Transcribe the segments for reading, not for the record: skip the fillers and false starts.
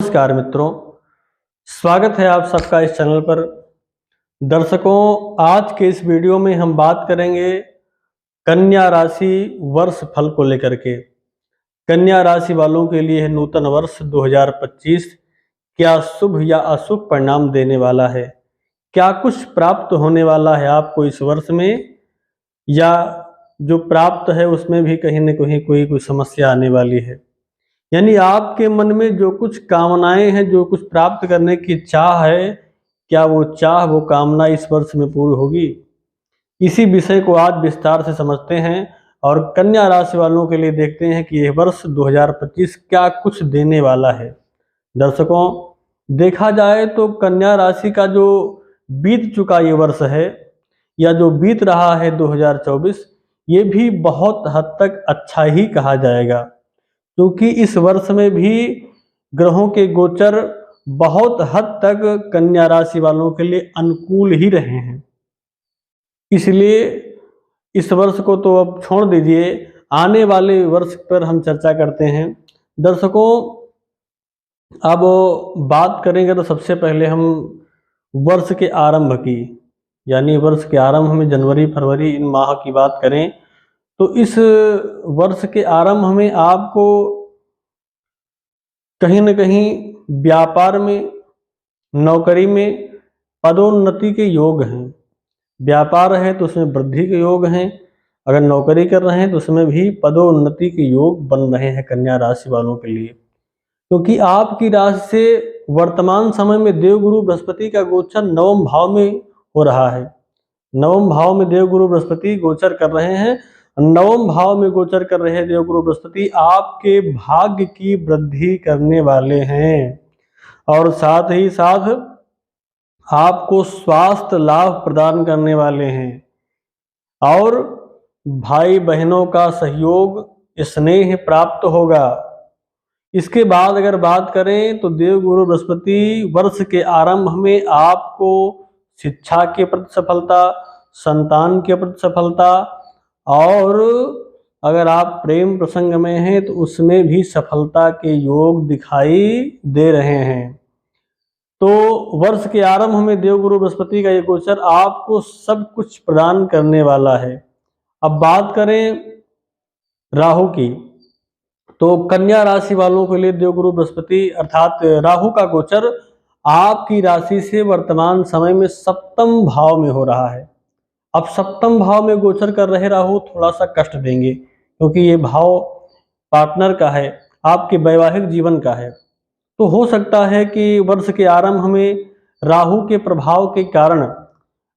नमस्कार मित्रों, स्वागत है आप सबका इस चैनल पर। दर्शकों, आज के इस वीडियो में हम बात करेंगे कन्या राशि वर्ष फल को लेकर के। कन्या राशि वालों के लिए है नूतन वर्ष 2025 क्या शुभ या अशुभ परिणाम देने वाला है? क्या कुछ प्राप्त होने वाला है आपको इस वर्ष में, या जो प्राप्त है उसमें भी कहीं न कहीं कोई समस्या आने वाली है? यानी आपके मन में जो कुछ कामनाएं हैं, जो कुछ प्राप्त करने की चाह है, क्या वो कामना इस वर्ष में पूरी होगी? इसी विषय को आज विस्तार से समझते हैं और कन्या राशि वालों के लिए देखते हैं कि यह वर्ष 2025 क्या कुछ देने वाला है। दर्शकों, देखा जाए तो कन्या राशि का जो बीत चुका ये वर्ष है, या जो बीत रहा है 2024, ये भी बहुत हद तक अच्छा ही कहा जाएगा, क्योंकि इस वर्ष में भी ग्रहों के गोचर बहुत हद तक कन्या राशि वालों के लिए अनुकूल ही रहे हैं। इसलिए इस वर्ष को तो अब छोड़ दीजिए, आने वाले वर्ष पर हम चर्चा करते हैं। दर्शकों, अब बात करेंगे तो सबसे पहले हम वर्ष के आरंभ की, यानी वर्ष के आरंभ में जनवरी फरवरी इन माह की बात करें तो इस वर्ष के आरंभ में आपको कहीं न कहीं व्यापार में, नौकरी में पदोन्नति के योग हैं। व्यापार है तो उसमें वृद्धि के योग हैं, अगर नौकरी कर रहे हैं तो उसमें भी पदोन्नति के योग बन रहे हैं कन्या राशि वालों के लिए, क्योंकि आपकी राशि से वर्तमान समय में देवगुरु बृहस्पति का गोचर नवम भाव में हो रहा है। नवम भाव में देवगुरु बृहस्पति गोचर कर रहे हैं। नवम भाव में गोचर कर रहे देवगुरु बृहस्पति आपके भाग्य की वृद्धि करने वाले हैं, और साथ ही साथ आपको स्वास्थ्य लाभ प्रदान करने वाले हैं, और भाई बहनों का सहयोग स्नेह प्राप्त होगा। इसके बाद अगर बात करें तो देवगुरु बृहस्पति वर्ष के आरंभ में आपको शिक्षा के प्रति सफलता, संतान के प्रति सफलता, और अगर आप प्रेम प्रसंग में हैं तो उसमें भी सफलता के योग दिखाई दे रहे हैं। तो वर्ष के आरंभ में देवगुरु बृहस्पति का ये गोचर आपको सब कुछ प्रदान करने वाला है। अब बात करें राहु की, तो कन्या राशि वालों के लिए देवगुरु बृहस्पति अर्थात राहु का गोचर आपकी राशि से वर्तमान समय में सप्तम भाव में हो रहा है। अब सप्तम भाव में गोचर कर रहे राहु थोड़ा सा कष्ट देंगे, क्योंकि ये भाव पार्टनर का है, आपके वैवाहिक जीवन का है। तो हो सकता है कि वर्ष के आरंभ में राहु के प्रभाव के कारण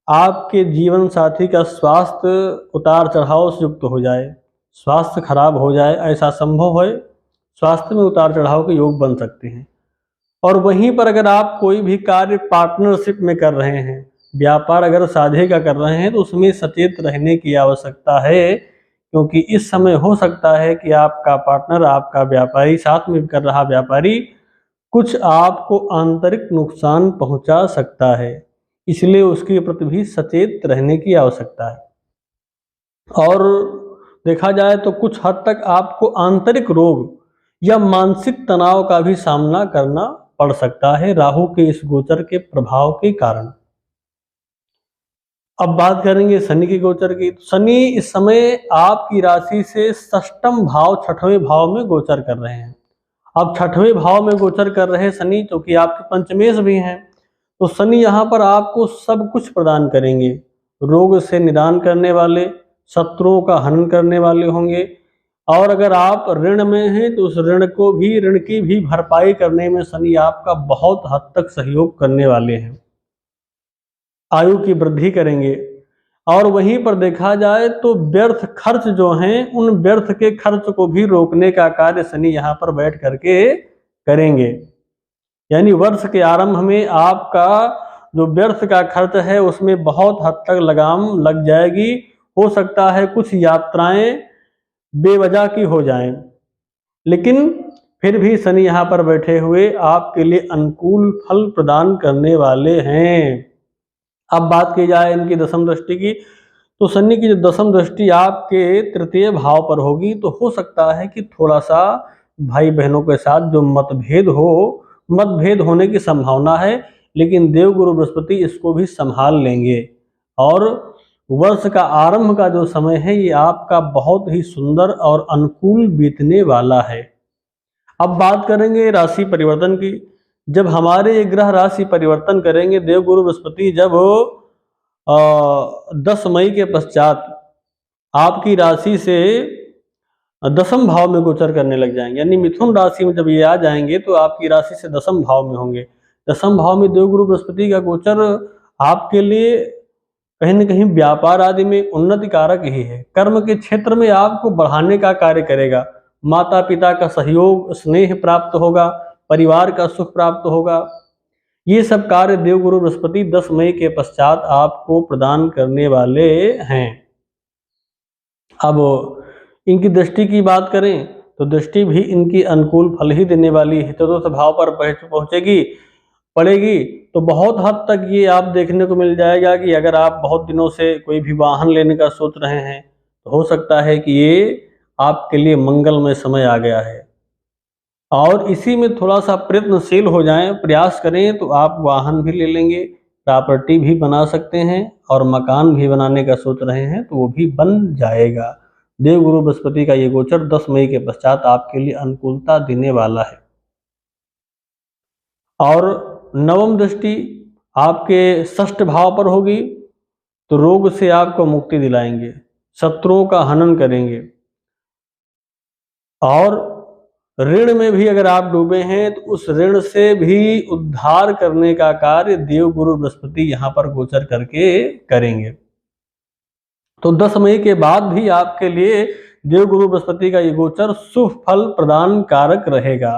आपके जीवन साथी का स्वास्थ्य उतार चढ़ाव से युक्त हो जाए, स्वास्थ्य खराब हो जाए, ऐसा संभव है। स्वास्थ्य में उतार चढ़ाव के योग बन सकते हैं। और वहीं पर अगर आप कोई भी कार्य पार्टनरशिप में कर रहे हैं, व्यापार अगर साझे का कर रहे हैं, तो उसमें सचेत रहने की आवश्यकता है, क्योंकि इस समय हो सकता है कि आपका पार्टनर, आपका व्यापारी, साथ में कर रहा व्यापारी कुछ आपको आंतरिक नुकसान पहुंचा सकता है। इसलिए उसके प्रति भी सचेत रहने की आवश्यकता है। और देखा जाए तो कुछ हद तक आपको आंतरिक रोग या मानसिक तनाव का भी सामना करना पड़ सकता है राहु के इस गोचर के प्रभाव के कारण। अब बात करेंगे शनि के गोचर की। शनि इस समय आपकी राशि से षष्ठम भाव, छठवें भाव में गोचर कर रहे हैं। अब छठवें भाव में गोचर कर रहे शनि, क्योंकि आपके पंचमेश भी हैं, तो शनि यहाँ पर आपको सब कुछ प्रदान करेंगे। रोग से निदान करने वाले, शत्रुओं का हनन करने वाले होंगे, और अगर आप ऋण में हैं तो उस ऋण की भी भरपाई करने में शनि आपका बहुत हद तक सहयोग करने वाले हैं। आयु की वृद्धि करेंगे। और वहीं पर देखा जाए तो व्यर्थ खर्च जो हैं, उन व्यर्थ के खर्च को भी रोकने का कार्य शनि यहाँ पर बैठ करके करेंगे। यानी वर्ष के आरंभ में आपका जो व्यर्थ का खर्च है उसमें बहुत हद तक लगाम लग जाएगी। हो सकता है कुछ यात्राएं बेवजह की हो जाएं, लेकिन फिर भी शनि यहाँ पर बैठे हुए आपके लिए अनुकूल फल प्रदान करने वाले हैं। अब बात की जाए इनकी दशम दृष्टि की, तो शनि की जो दशम दृष्टि आपके तृतीय भाव पर होगी, तो हो सकता है कि थोड़ा सा भाई बहनों के साथ जो मतभेद हो मतभेद होने की संभावना है, लेकिन देवगुरु बृहस्पति इसको भी संभाल लेंगे और वर्ष का आरंभ का जो समय है ये आपका बहुत ही सुंदर और अनुकूल बीतने वाला है। अब बात करेंगे राशि परिवर्तन की। जब हमारे ये ग्रह राशि परिवर्तन करेंगे, देवगुरु बृहस्पति जब 10 मई के पश्चात आपकी राशि से 10वें भाव में गोचर करने लग जाएंगे, यानी मिथुन राशि में जब ये आ जाएंगे तो आपकी राशि से 10वें भाव में होंगे। 10वें भाव में देवगुरु बृहस्पति का गोचर आपके लिए कहीं न कहीं व्यापार आदि में उन्नति कारक ही है। कर्म के क्षेत्र में आपको बढ़ाने का कार्य करेगा। माता पिता का सहयोग, स्नेह प्राप्त होगा, परिवार का सुख प्राप्त होगा। ये सब कार्य देवगुरु बृहस्पति 10 मई के पश्चात आपको प्रदान करने वाले हैं। अब इनकी दृष्टि की बात करें तो दृष्टि भी इनकी अनुकूल फल ही देने वाली है। चतुर्थ भाव पर पड़ेगी तो बहुत हद तक ये आप देखने को मिल जाएगा कि अगर आप बहुत दिनों से कोई भी वाहन लेने का सोच रहे हैं तो हो सकता है कि ये आपके लिए मंगलमय समय आ गया है और इसी में थोड़ा सा प्रयत्नशील हो जाएं, प्रयास करें तो आप वाहन भी ले लेंगे, प्रॉपर्टी भी बना सकते हैं और मकान भी बनाने का सोच रहे हैं तो वो भी बन जाएगा। देवगुरु बृहस्पति का ये गोचर 10 मई के पश्चात आपके लिए अनुकूलता देने वाला है। और नवम दृष्टि आपके षष्ठ भाव पर होगी तो रोग से आपको मुक्ति दिलाएंगे, शत्रुओं का हनन करेंगे और ऋण में भी अगर आप डूबे हैं तो उस ऋण से भी उद्धार करने का कार्य देवगुरु बृहस्पति यहाँ पर गोचर करके करेंगे। तो 10 मई के बाद भी आपके लिए देवगुरु बृहस्पति का ये गोचर शुभ फल प्रदान कारक रहेगा।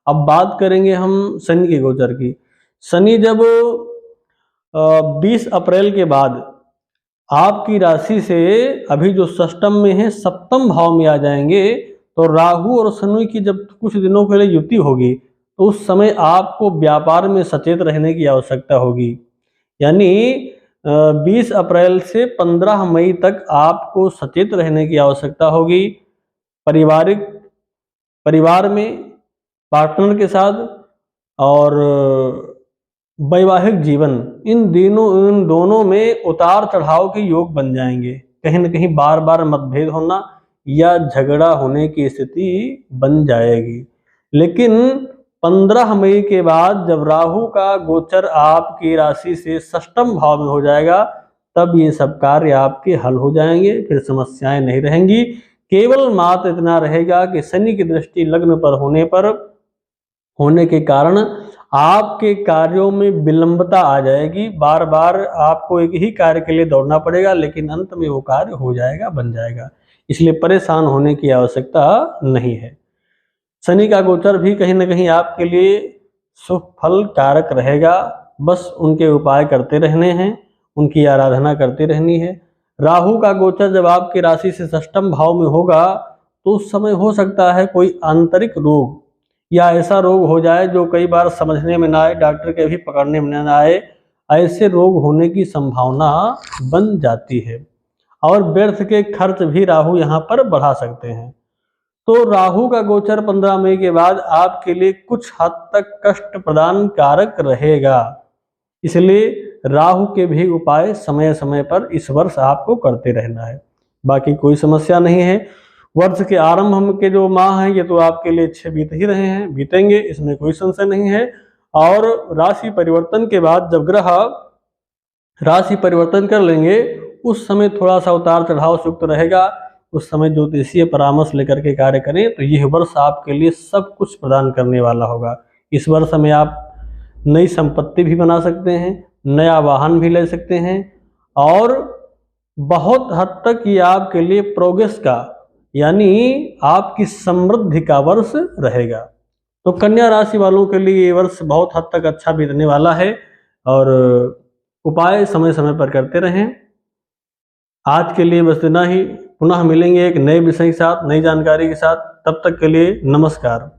अब बात करेंगे हम शनि के गोचर की। शनि जब 20 अप्रैल के बाद आपकी राशि से अभी जो षष्टम में है 7वें भाव में आ जाएंगे तो राहु और शनि की जब कुछ दिनों के लिए युति होगी तो उस समय आपको व्यापार में सचेत रहने की आवश्यकता होगी। यानी 20 अप्रैल से 15 मई तक आपको सचेत रहने की आवश्यकता होगी। परिवार में पार्टनर के साथ और वैवाहिक जीवन, इन दोनों में उतार चढ़ाव के योग बन जाएंगे। कहीं न कहीं बार बार मतभेद होना या झगड़ा होने की स्थिति बन जाएगी। लेकिन 15 मई के बाद जब राहु का गोचर आपकी राशि से षष्टम भाव में हो जाएगा तब ये सब कार्य आपके हल हो जाएंगे, फिर समस्याएं नहीं रहेंगी। केवल मात्र इतना रहेगा कि शनि की दृष्टि लग्न पर होने के कारण आपके कार्यों में विलंबता आ जाएगी। बार बार आपको एक ही कार्य के लिए दौड़ना पड़ेगा, लेकिन अंत में वो कार्य हो जाएगा, बन जाएगा। इसलिए परेशान होने की आवश्यकता नहीं है। शनि का गोचर भी कहीं न कहीं आपके लिए शुभ फल कारक रहेगा। बस उनके उपाय करते रहने हैं, उनकी आराधना करते रहनी है। राहु का गोचर जब आपकी राशि से षष्टम भाव में होगा तो उस समय हो सकता है कोई आंतरिक रोग या ऐसा रोग हो जाए जो कई बार समझने में ना आए, डॉक्टर के भी पकड़ने में ना आए, ऐसे रोग होने की संभावना बन जाती है और व्यर्थ के खर्च भी राहु यहाँ पर बढ़ा सकते हैं। तो राहु का गोचर 15 मई के बाद आपके लिए कुछ हद तक कष्ट प्रदान कारक रहेगा। इसलिए राहु के भी उपाय समय समय पर इस वर्ष आपको करते रहना है। बाकी कोई समस्या नहीं है। वर्ष के आरंभ के जो माह हैं ये तो आपके लिए अच्छे बीत ही रहे हैं, बीतेंगे, इसमें कोई संशय नहीं है। और राशि परिवर्तन के बाद जब ग्रह राशि परिवर्तन कर लेंगे उस समय थोड़ा सा उतार चढ़ाव से युक्त रहेगा। उस समय ज्योतिषीय परामर्श लेकर के कार्य करें तो यह वर्ष आपके लिए सब कुछ प्रदान करने वाला होगा। इस वर्ष में आप नई संपत्ति भी बना सकते हैं, नया वाहन भी ले सकते हैं और बहुत हद तक ये आपके लिए प्रोग्रेस का यानी आपकी समृद्धि का वर्ष रहेगा। तो कन्या राशि वालों के लिए ये वर्ष बहुत हद तक अच्छा बीतने वाला है और उपाय समय समय पर करते रहें। आज के लिए बस इतना ही। पुनः मिलेंगे एक नए विषय के साथ, नई जानकारी के साथ। तब तक के लिए नमस्कार।